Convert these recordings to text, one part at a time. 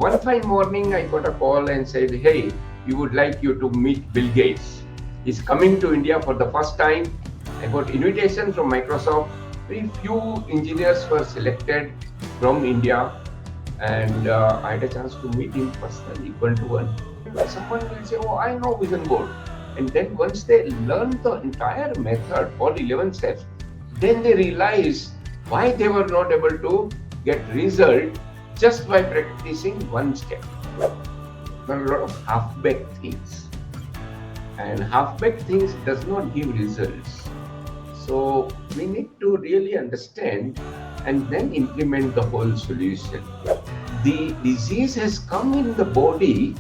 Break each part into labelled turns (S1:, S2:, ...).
S1: One fine morning, I got a call and said, "Hey, we would like you to meet Bill Gates. He's coming to India for the first time." I got invitation from Microsoft. Very few engineers were selected from India, and I had a chance to meet him personally, one to one. Someone will say, "Oh, I know Vision Board," and then once they learn the entire method, all 11 steps, then they realize why they were not able to get result just by practicing one step. There are a lot of half-baked things, and half-baked things does not give results. So we need to really understand and then implement the whole solution. The disease has come in the body,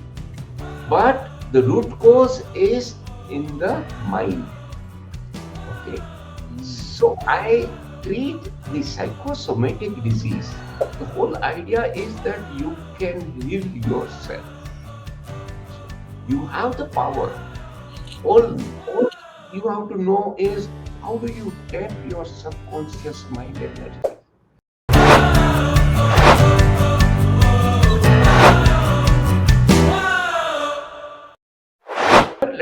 S1: but the root cause is in the mind. Okay, so I treat the psychosomatic disease. The whole idea is that you can heal yourself. You have the power. All you have to know is how do you tap your subconscious mind energy.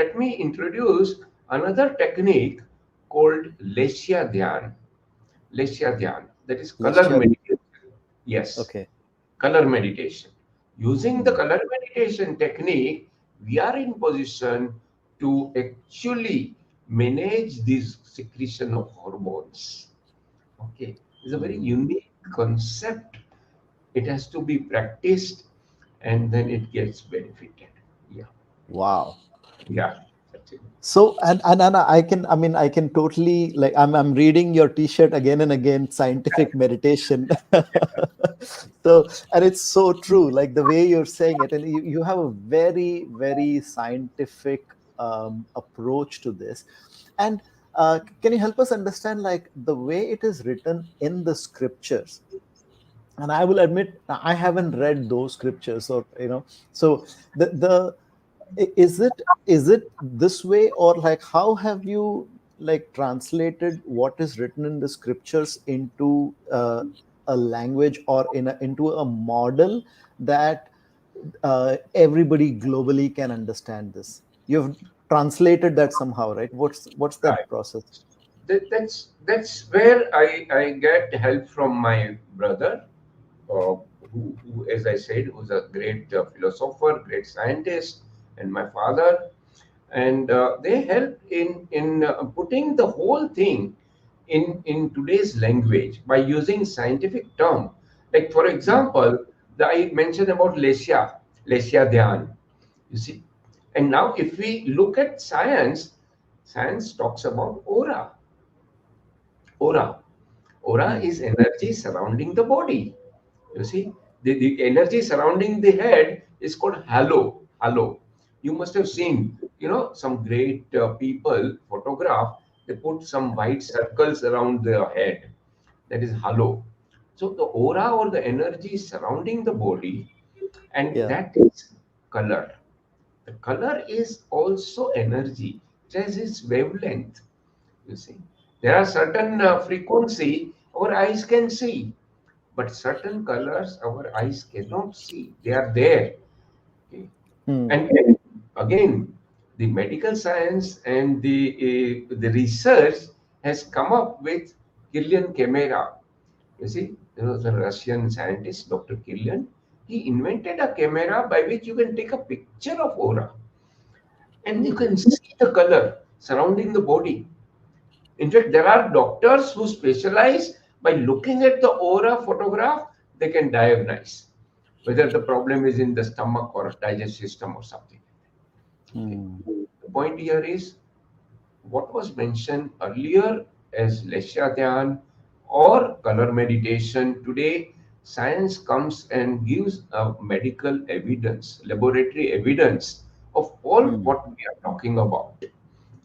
S1: Let me introduce another technique called Lesya Dhyan. Lesya Dhyan, that is color
S2: Lashya.
S1: meditation. Yes,
S2: Okay.
S1: color meditation. Using the
S2: Hmm.
S1: color meditation technique, we are in position to actually manage this secretion of hormones. Okay, it's a very
S2: Hmm.
S1: unique concept. It has to be practiced and then it gets benefited. Yeah,
S2: Wow.
S1: yeah, that's it.
S2: So and I can totally, like, I'm reading your t-shirt again and again, scientific meditation. So, and it's so true, like the way you're saying it, and you have a very, very scientific approach to this. And can you help us understand, like, the way it is written in the scriptures? And I will admit I haven't read those scriptures, or so the is it this way, or like how have you, like, translated what is written in the scriptures into a language, or into a model that everybody globally can understand this? You've translated that somehow, right? What's
S1: Right.
S2: that process?
S1: That's where I get help from my brother, who, as I said, was a great philosopher, great scientist, and my father, and they help in putting the whole thing in today's language by using scientific term. Like for
S2: Hmm.
S1: example, I mentioned about Lesya Dhyan. You see, and now if we look at science, science talks about aura. Aura. Aura
S2: Hmm.
S1: is energy surrounding the body. You see, the energy surrounding the head is called halo. Halo. You must have seen, some great people photograph. They put some white circles around their head. That is halo. So the aura or the energy surrounding the body, and
S2: Yeah.
S1: that is color. The color is also energy. It has its wavelength. You see, there are certain frequency our eyes can see, but certain colors our eyes cannot see. They are there. Okay.
S2: Hmm.
S1: And again, the medical science and the research has come up with Kirlian camera. You see, the Russian scientist, Dr. Kirlian, he invented a camera by which you can take a picture of aura and you
S2: Hmm.
S1: can see the color surrounding the body. In fact, there are doctors who specialize by looking at the aura photograph, they can diagnose whether the problem is in the stomach or digestive system or something. Okay.
S2: Hmm.
S1: The point here is what was mentioned earlier as Lesha Dhyan or color meditation. Today, science comes and gives a medical evidence, laboratory evidence of all
S2: Hmm.
S1: what we are talking about.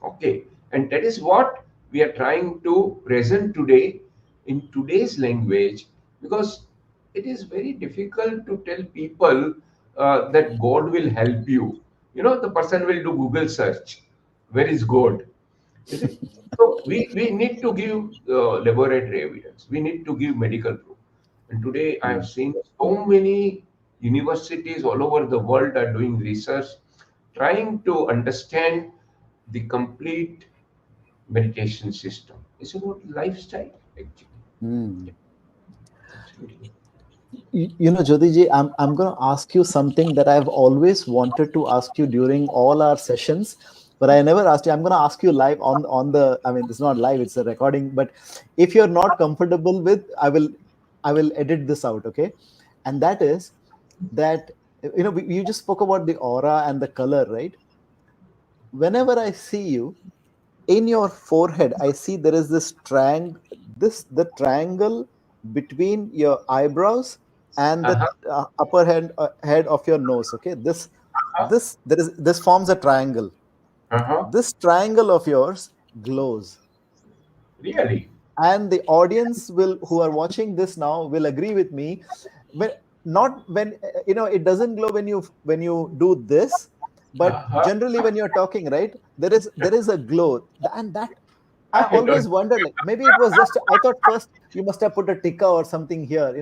S1: Okay, and that is what we are trying to present today in today's language, because it is very difficult to tell people that God will help you. The person will do Google search. Where is God? You see? So we need to give laboratory evidence. We need to give medical proof. And today I
S2: Hmm.
S1: have seen so many universities all over the world are doing research, trying to understand the complete meditation system. It's about lifestyle, actually.
S2: Hmm.
S1: Yeah, absolutely.
S2: Jyotiji, I'm going to ask you something that I've always wanted to ask you during all our sessions, but I never asked you. I'm going to ask you live on the. I mean, it's not live; it's a recording. But if you're not comfortable with, I will edit this out. Okay, and that is that you just spoke about the aura and the color, right? Whenever I see you, in your forehead, I see there is this the triangle between your eyebrows and the
S1: Uh-huh.
S2: upper head of your nose. Okay,
S1: Uh-huh.
S2: this forms a triangle.
S1: Uh-huh.
S2: This triangle of yours glows,
S1: Really?
S2: and the audience will who are watching this now will agree with me. When not when it doesn't glow when you do this, but
S1: Uh-huh.
S2: generally when you're talking, right, there is a glow, and that I
S1: I don't
S2: always wondered, like maybe it was just, I thought first you must have put a tikka or something here,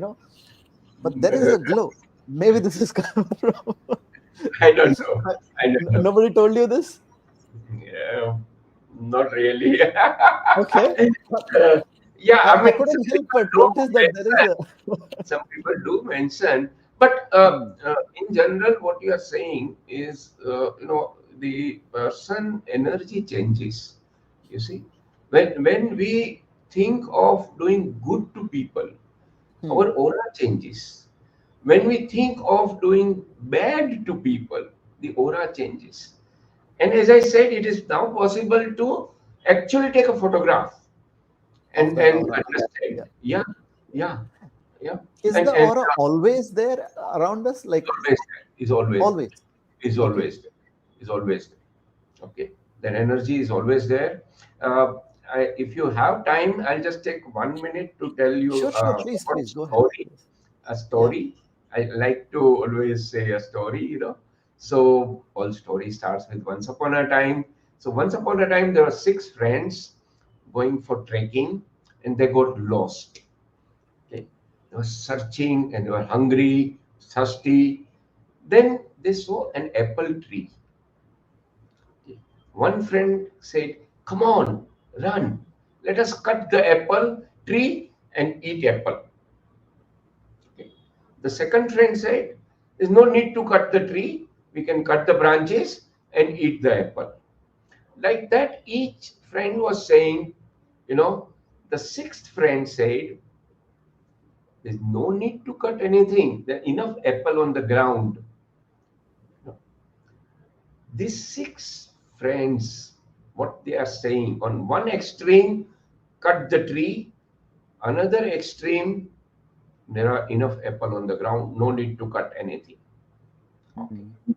S2: but there is a glow. Maybe this is coming from.
S1: I don't know. I don't know.
S2: Nobody told you this?
S1: Yeah, not really.
S2: Okay.
S1: Yeah, I
S2: I
S1: mean,
S2: couldn't help but notice that there is a.
S1: some people do mention, but
S2: Hmm,
S1: in general, what you are saying is, the person energy changes. You see, when we think of doing good to people,
S2: hmm.
S1: our aura changes. When we think of doing bad to people, the aura changes. And as I said, it is now possible to actually take a photograph
S2: Of that
S1: and
S2: aura.
S1: understand.
S2: Yeah.
S1: Yeah, yeah, yeah.
S2: Is the
S1: And
S2: aura always there around us? Like
S1: always there,
S2: always.
S1: is
S2: Okay.
S1: always there, is always there. Okay, that energy is always there. Uh, if you have time, I'll just take 1 minute to tell you
S2: Sure, sure.
S1: a
S2: Please,
S1: short
S2: please go ahead.
S1: story.
S2: Yes.
S1: A
S2: Yeah.
S1: story. I like to always say a story. So all story starts with once upon a time. So once upon a time, there were six friends going for trekking, and they got lost. Okay, they were searching and they were hungry, thirsty. Then they saw an apple tree. Okay. One friend said, "Come on, run. Let us cut the apple tree and eat apple." Okay. The second friend said, "There's no need to cut the tree. We can cut the branches and eat the apple." Like that, each friend was saying, you know, the sixth friend said, "There's no need to cut anything. There's enough apple on the ground." These six friends, what they are saying, on one extreme, cut the tree, another extreme, there are enough apple on the ground, no need to cut anything. Okay.
S2: Hmm.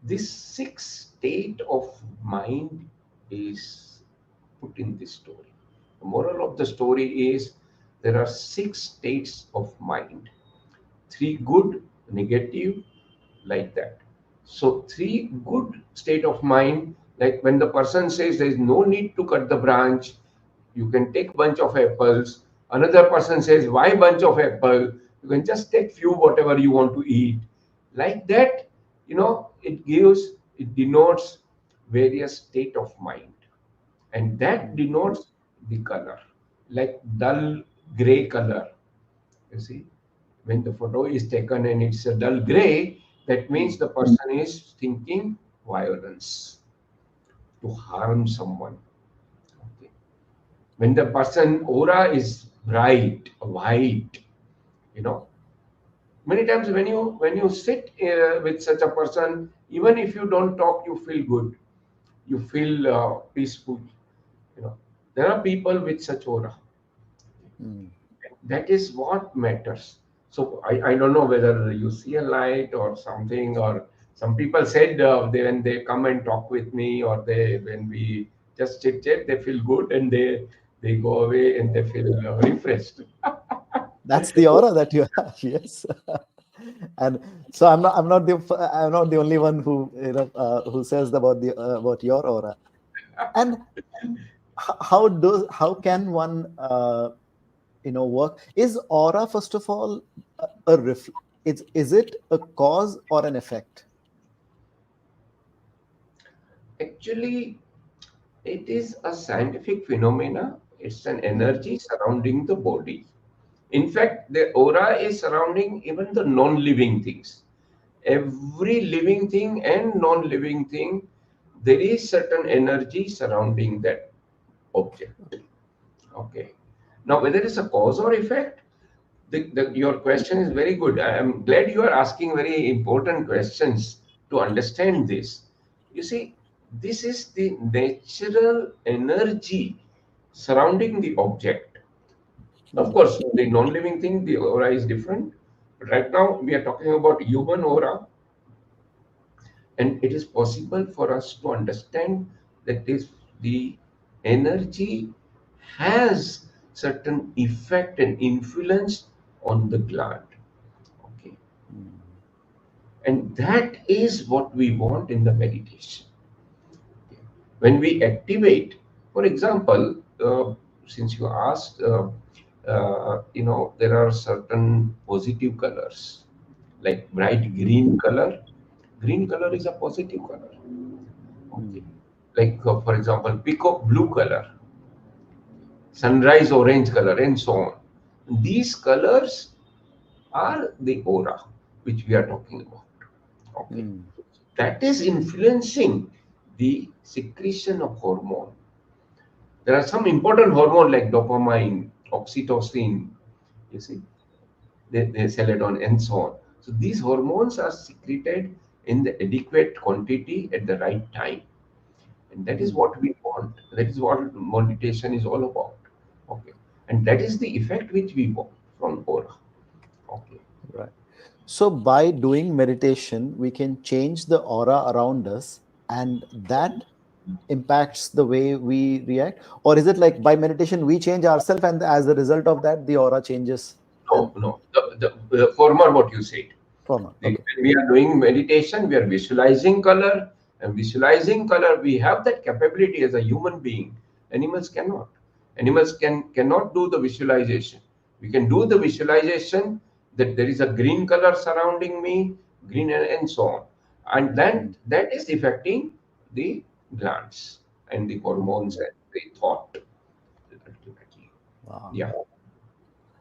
S1: This sixth state of mind is put in this story. The moral of the story is there are six states of mind: three good, negative, like that. So, three good state of mind, like when the person says there is no need to cut the branch, you can take bunch of apples. Another person says, why bunch of apple? You can just take few whatever you want to eat. Like that, it denotes various state of mind, and that
S2: Hmm.
S1: denotes the color, like dull gray color. You see, when the photo is taken and it's a dull gray, that means
S2: Hmm.
S1: the person is thinking violence to harm someone. Okay. When the person aura is bright, white, you know, many times when you sit with such a person, even if you don't talk, you feel good, you feel peaceful. There are people with such aura.
S2: Hmm.
S1: That is what matters. So I don't know whether you see a light or something, or some people said when they come and talk with me, or they when we just chit chat, they feel good and they go away and they feel refreshed.
S2: That's the aura that you have. Yes. And so I'm not the only one who says about your aura. And how can one work? Is aura, first of all, a reflection? is it a cause or an effect?
S1: Actually, it is a scientific phenomena. It's an
S2: Hmm.
S1: energy surrounding the body. In fact, the aura is surrounding even the non-living things. Every living thing and non-living thing, there is certain energy surrounding that object. Okay. Now, whether it's a cause or effect, your question is very good. I am glad you are asking very important questions to understand this. You see, this is the natural energy surrounding the object. Of
S2: Hmm.
S1: course, the non-living thing, the aura is different. But right now, we are talking about human aura, and it is possible for us to understand that the energy has certain effect and influence on the gland. Okay,
S2: Hmm.
S1: and that is what we want in the meditation. Okay. When we activate, for example, since you asked, there are certain positive colors like bright green color. Green color is a positive color. Okay.
S2: Hmm.
S1: Like, for example, peacock blue color, sunrise orange color, and so on. These colors are the aura which we are talking about. Okay.
S2: Hmm.
S1: That is influencing the secretion of hormone. There are some important hormone like dopamine, oxytocin, you see, they serotonin, and so on. So these hormones are secreted in the adequate quantity at the right time. And that is
S2: Hmm.
S1: what we want. That is what meditation is all about. Okay. And that is the effect which we want from aura. Okay.
S2: Right. So by doing meditation, we can change the aura around us, and that impacts the way we react. Or is it like by meditation we change ourselves, and as a result of that, the aura changes? And
S1: No, no. The former what you said.
S2: former. Okay.
S1: When we are doing meditation, we are visualizing color, and visualizing color, we have that capability as a human being. Animals cannot. Animals cannot do the visualization. We can do the visualization that there is a green color surrounding me, green, and so on, and then
S2: Hmm.
S1: that is affecting the glands and the hormones and the thought ultimately.
S2: Wow.
S1: Yeah,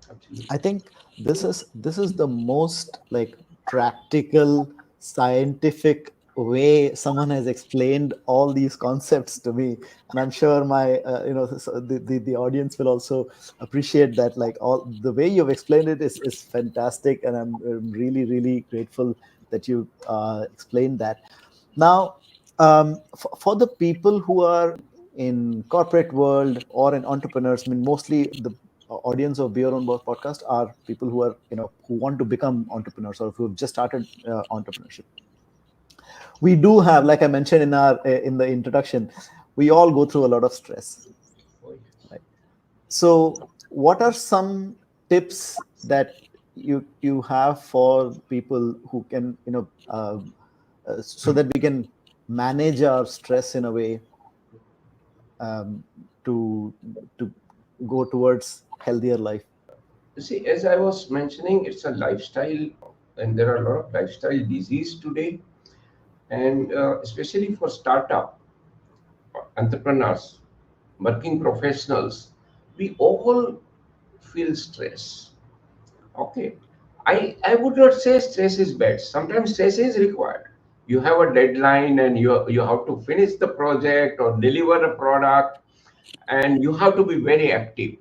S2: I
S1: absolutely.
S2: think this is the most like practical, scientific way someone has explained all these concepts to me, and I'm sure my so the audience will also appreciate that. Like all the way you've explained it is fantastic, and I'm really really grateful that you explained that. Now, for the people who are in corporate world or in entrepreneurs, I mean, mostly the audience of Be Your Own Boss podcast are people who are, who want to become entrepreneurs or who have just started entrepreneurship. We do have, like I mentioned in the introduction, we all go through a lot of stress,
S1: Oh, yes.
S2: right? So, what are some tips that you have for people who can, so that we can manage our stress in a way, um, to to go towards healthier life?
S1: You see, as I was mentioning, it's a lifestyle, and there are a lot of lifestyle disease today, and especially for startup entrepreneurs, working professionals, we all feel stress. Okay, I would not say stress is bad. Sometimes stress is required. You have a deadline, and you have to finish the project or deliver a product, and you have to be very active,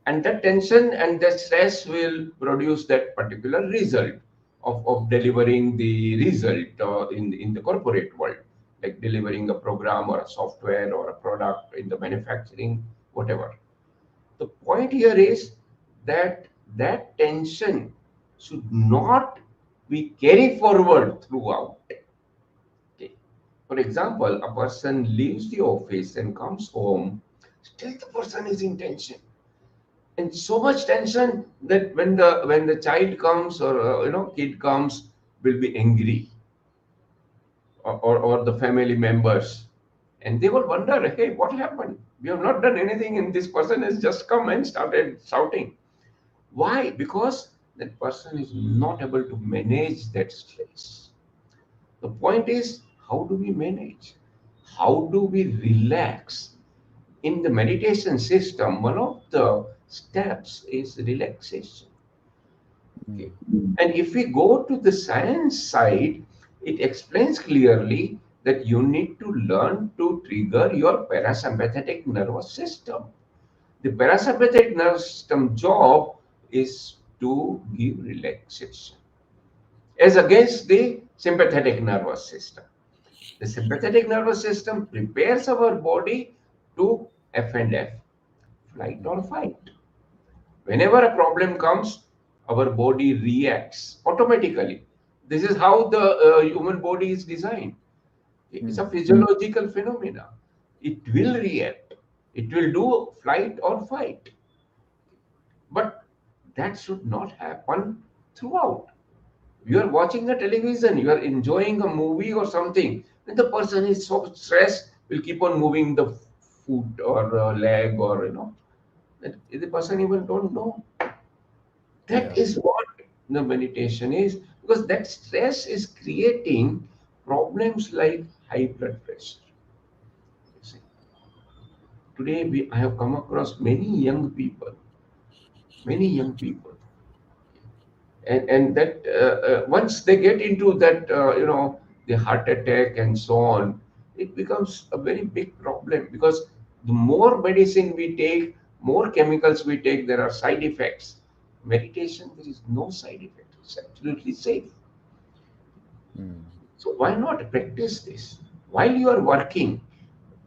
S1: and that tension and that stress will produce that particular result of delivering the result in the corporate world, like delivering a program or a software or a product in the manufacturing, whatever. The point here is that that tension should not be carried forward throughout. Okay. For example, a person leaves the office and comes home, still the person is in tension, and so much tension that when the child comes, or kid comes, will be angry, or the family members, and they will wonder, hey, what happened? We have not done anything, and this person has just come and started shouting. Why? Because that person is not able to manage that stress. The point is, how do we manage? How do we relax? In the meditation system, one of the steps is relaxation.
S2: Mm.
S1: Okay. And if we go to the science side, it explains clearly that you need to learn to trigger your parasympathetic nervous system. The parasympathetic nervous system job is to give relaxation as against the sympathetic nervous system. The sympathetic nervous system prepares our body to F and F, flight
S2: Mm.
S1: or fight. Whenever a problem comes, our body reacts automatically. This is how the human body is designed. It's a
S2: Mm.
S1: physiological phenomena. It will react. It will do flight or fight. But that should not happen throughout. You are watching the television, you are enjoying a movie or something, and the person is so stressed, will keep on moving the foot or leg, or that the person even don't know. That
S2: Yeah.
S1: is what the meditation is, because that stress is creating problems like high blood pressure. You see, today I have come across many young people, and that once they get into that, the heart attack and so on, it becomes a very big problem, because the more medicine we take, more chemicals we take, there are side effects. Meditation, there is no side effect, it's absolutely safe.
S2: Mm.
S1: So why not practice this while you are working?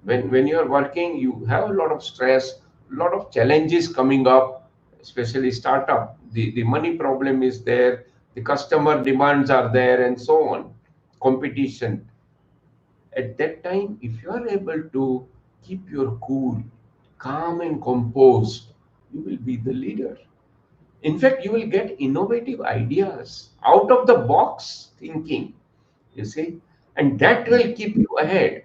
S1: When you are working, you have a lot of stress, a lot of challenges coming up, especially startup. The money problem is there, the customer demands are there, and so on. Competition. At that time, if you are able to keep your cool, calm and composed, you will be the leader. In fact, you will get innovative ideas, out of the box thinking, you see, and that
S2: Mm.
S1: will keep you ahead.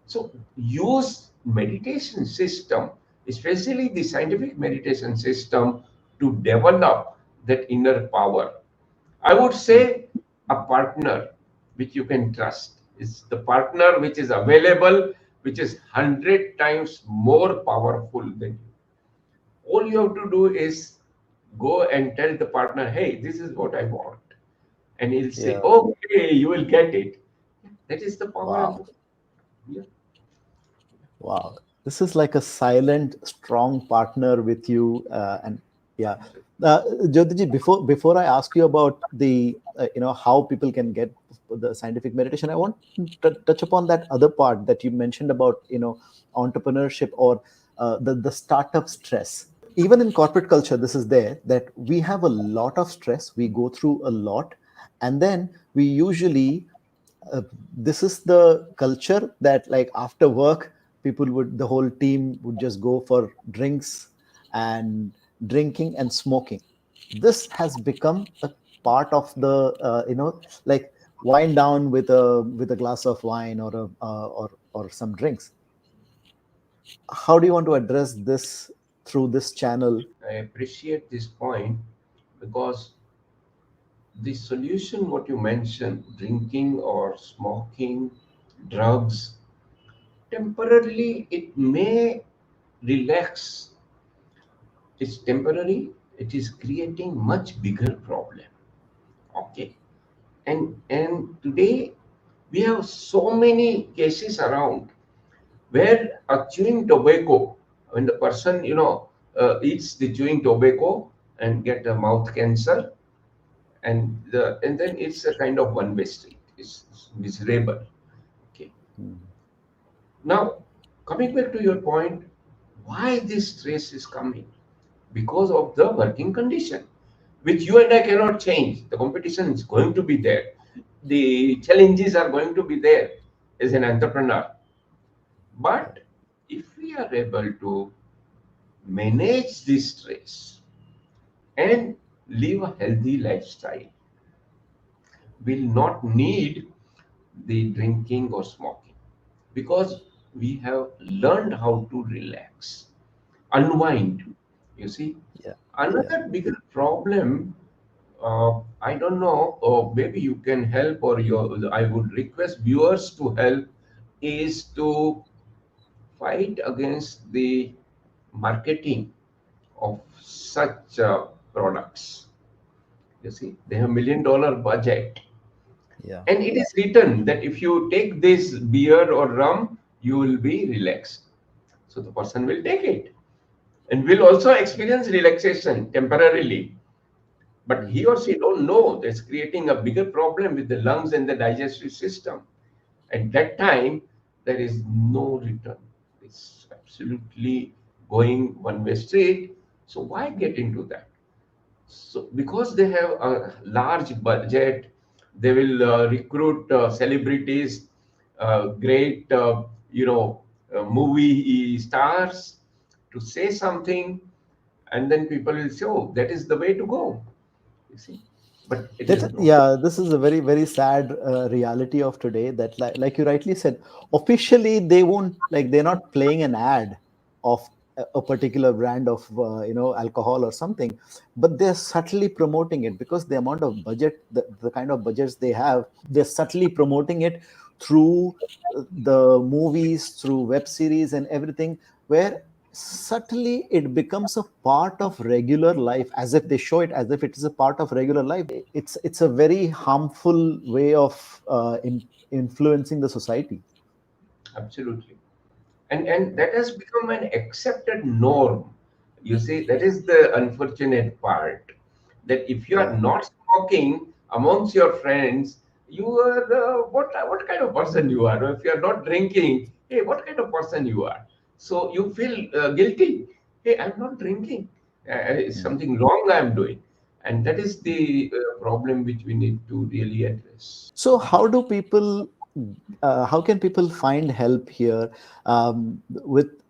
S1: So use meditation system, especially the scientific meditation system, to develop that inner power. I would
S2: Mm.
S1: say a partner which you can trust is the partner which is available, which is 100 times more powerful than you. All you have to do is go and tell the partner, hey, this is what I want. And he'll say,
S2: Yeah.
S1: okay, you will get it. That is the power of
S2: Wow.
S1: the. Yeah.
S2: Wow. This is like a silent, strong partner with you. And yeah, Jyotiji, before I ask you about the how people can get the scientific meditation, I want to touch upon that other part that you mentioned about entrepreneurship or the startup stress. Even in corporate culture, this is there that we have a lot of stress. We go through a lot, and then we usually uh, this is the culture that like after work people would the whole team would just go for drinks and drinking and smoking. This has become a part of the like wind down with a glass of wine or or some drinks. How do you want to address this through this channel?
S1: I appreciate this point, because the solution, what you mentioned, drinking or smoking, drugs, temporarily it may relax. It's temporary, it is creating much bigger problem. Okay. And today we have so many cases around where a chewing tobacco, when the person eats the chewing tobacco and get a mouth cancer, and then it's a kind of one way street. It's miserable. Okay.
S2: Mm.
S1: Now, coming back to your point, why this stress is coming? Because of the working condition, which you and I cannot change. The competition is going to be there. The challenges are going to be there as an entrepreneur.
S2: Yeah.
S1: But if we are able to manage this stress and live a healthy lifestyle, will not need the drinking or smoking, because we have learned how to relax, unwind. You see,
S2: Yeah. Yeah.
S1: another bigger problem, I don't know, maybe you can help, or I would request viewers to help, is to fight against the marketing of such products. You see, they have $1 million budget,
S2: Yeah.
S1: and it is written that if you take this beer or rum, you will be relaxed. So the person will take it and will also experience relaxation temporarily. But he
S2: Mhm.
S1: or she don't know that's creating a bigger problem with the lungs and the digestive system. At that time, there is no return. It's absolutely going one-way street. So why get into that? So because they have a large budget, they will recruit celebrities, great, movie stars to say something, and then people will say, "Oh, that is the way to go." You see, but it is
S2: That,
S1: not.
S2: yeah, this is a very, very sad reality of today. That, like you rightly said, officially they won't, like, they're not playing an ad of a particular brand of alcohol or something, but they're subtly promoting it because the amount of budget, the kind of budgets they have, they're subtly promoting it through the movies, through web series, and everything, where subtly it becomes a part of regular life, as if they show it as if it is a part of regular life. It's a very harmful way of influencing the society.
S1: Absolutely. And
S2: Yeah.
S1: that has become an accepted norm. You see, that is the unfortunate part, that if you are
S2: Yeah.
S1: not smoking amongst your friends, you are what kind of person you are. Or if you are not drinking, hey, what kind of person you are. So you feel guilty. Hey, I'm not drinking.
S2: Mm.
S1: Something wrong I'm doing. And that is the problem which we need to really address.
S2: So how can people find help here, with,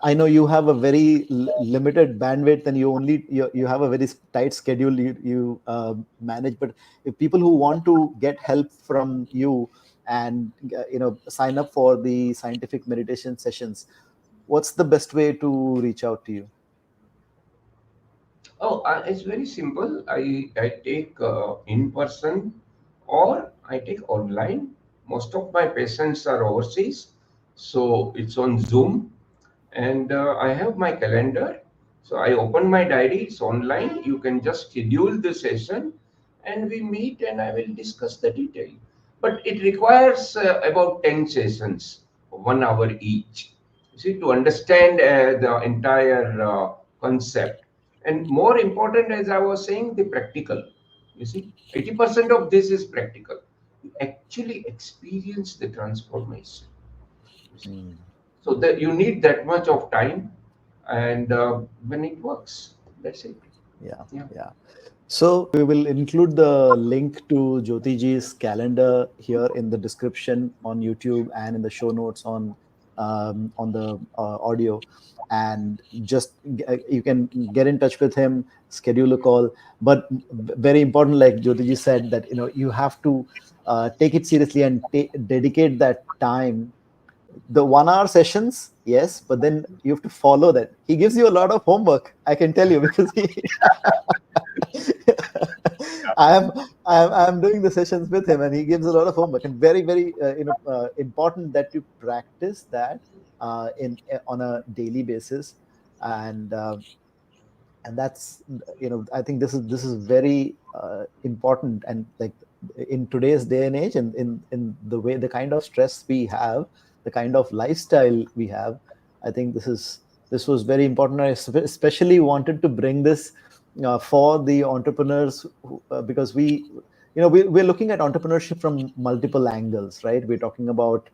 S2: I know you have a very limited bandwidth, and you have a very tight schedule you manage, but if people who want to get help from you and sign up for the scientific meditation sessions, what's the best way to reach out to you?
S1: Oh, it's very simple. I take in person or I take online. Most of my patients are overseas, so it's on Zoom, and I have my calendar. So I open my diary. It's online. You can just schedule the session, and we meet, and I will discuss the detail. But it requires about 10 sessions, 1 hour each. You see, to understand the entire concept, and more important, as I was saying, the practical. You see, 80% of this is practical. You actually experience the transformation. You see,
S2: Mm.
S1: so that you need that much of time, and when it works, that's it.
S2: Yeah,
S1: Yeah.
S2: yeah. So we will include the link to Jyotiji's calendar here in the description on YouTube and in the show notes on the audio. And just you can get in touch with him, schedule a call. But very important, like Jyotiji said, that you have to take it seriously and dedicate that time. The 1 hour sessions, yes, but then you have to follow that. He gives you a lot of homework, I can tell you, because he I am I'm doing the sessions with him, and he gives a lot of homework, and very, very important that you practice that in on a daily basis. And uh, and that's, I think this is very important. And like, in today's day and age, and in the way, the kind of stress we have, the kind of lifestyle we have, I think this was very important. I especially wanted to bring this for the entrepreneurs because we're looking at entrepreneurship from multiple angles, right? We're talking about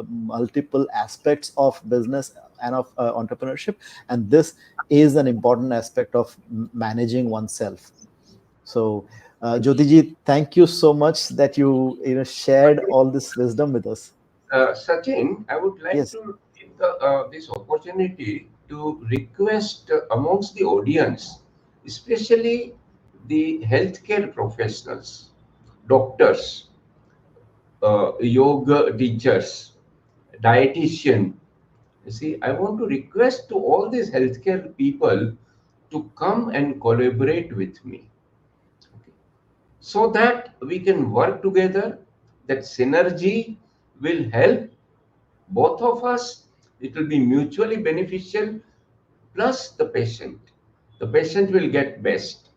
S2: multiple aspects of business and of entrepreneurship, and this is an important aspect of managing oneself. So, Jyotiji, thank you so much that you shared all this wisdom with us.
S1: Sachin, I would like
S2: Yes.
S1: to take this opportunity to request amongst the audience, especially the healthcare professionals, doctors, yoga teachers, dietitian. You see, I want to request to all these healthcare people to come and collaborate with me. so that we can work together. That synergy will help both of us. It will be mutually beneficial, plus the patient will get best.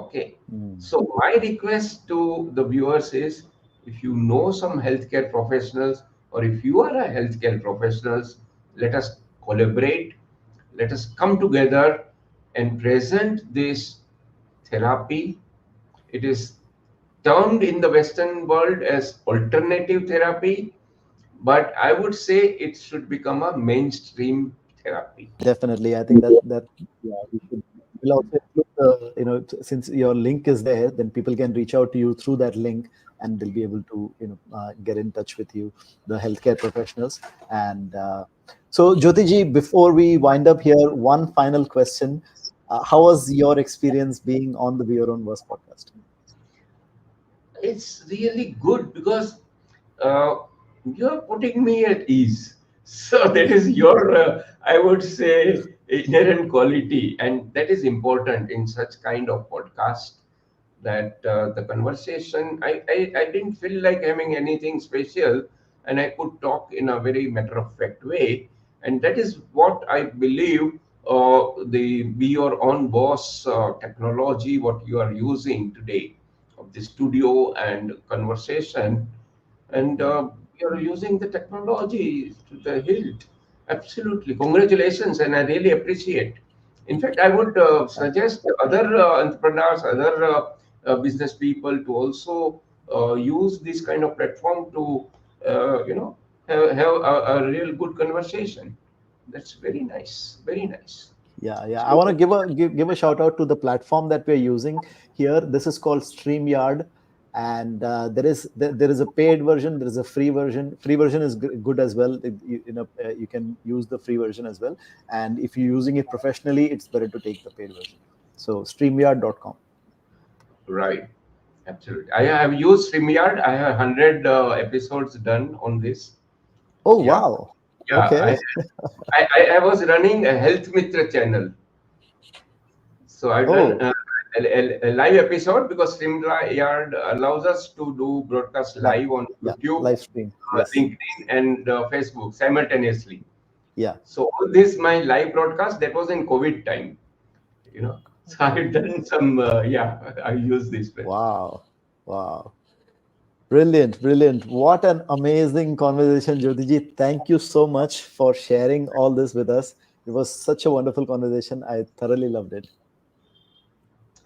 S1: Okay,
S2: Mm.
S1: so my request to the viewers is, if you know some healthcare professionals, or if you are a healthcare professionals, let us collaborate, let us come together and present this therapy. It is termed in the Western world as alternative therapy, but I would say it should become a mainstream therapy.
S2: Definitely, I think that yeah, we should. We'll also include the, since your link is there, then people can reach out to you through that link, and they'll be able to get in touch with you, the healthcare professionals. And so, Jyotiji, before we wind up here, one final question: how was your experience being on the Be Your Own Boss podcast?
S1: It's really good because uh, you're putting me at ease. So that is your, I would say, inherent quality, and that is important in such kind of podcast. That the conversation, I didn't feel like having anything special, and I could talk in a very matter of fact way, and that is what I believe. The Be Your Own Boss technology, what you are using today, of the studio and conversation, and you're using the technology to the hilt. Absolutely, congratulations, and I really appreciate. In fact, I would suggest other entrepreneurs, other business people to also use this kind of platform to, have a real good conversation. That's very nice, very nice.
S2: Yeah. I want to
S1: So,
S2: give a shout out to the platform that we're using here. This is called StreamYard, and there is a paid version, there is a free version. Free version is good as well. You can use the free version as well. And if you're using it professionally, it's better to take the paid version. So StreamYard.com.
S1: right, absolutely. I have used StreamYard. I have 100 episodes done on this.
S2: Oh
S1: Yeah,
S2: wow.
S1: yeah.
S2: Okay.
S1: I was running a Health Mitra channel. So I've done
S2: Oh,
S1: a live episode, because StreamYard allows us to do broadcast
S2: live.
S1: live on
S2: Yeah,
S1: YouTube,
S2: live stream. Yes.
S1: LinkedIn, and Facebook simultaneously.
S2: Yeah.
S1: So all this my live broadcast, that was in COVID time, you know. So I've done some, yeah, I use this platform.
S2: Wow. Wow. Brilliant, brilliant. What an amazing conversation, Jyotiji. Thank you so much for sharing all this with us. It was such a wonderful conversation. I thoroughly loved it.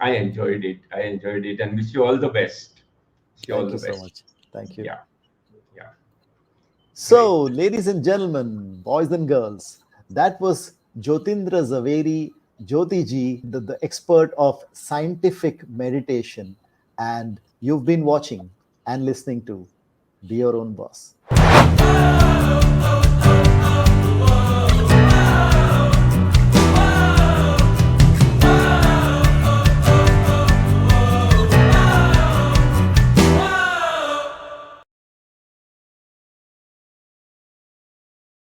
S1: I enjoyed it. I enjoyed it, and wish you all the best. Wish you all
S2: Thank
S1: the
S2: you so
S1: best.
S2: much. Thank you.
S1: Yeah, yeah, great.
S2: So, ladies and gentlemen, boys and girls, that was Jyotindra Zaveri, Jyotiji, the expert of scientific meditation. And you've been watching and listening to Be Your Own Boss.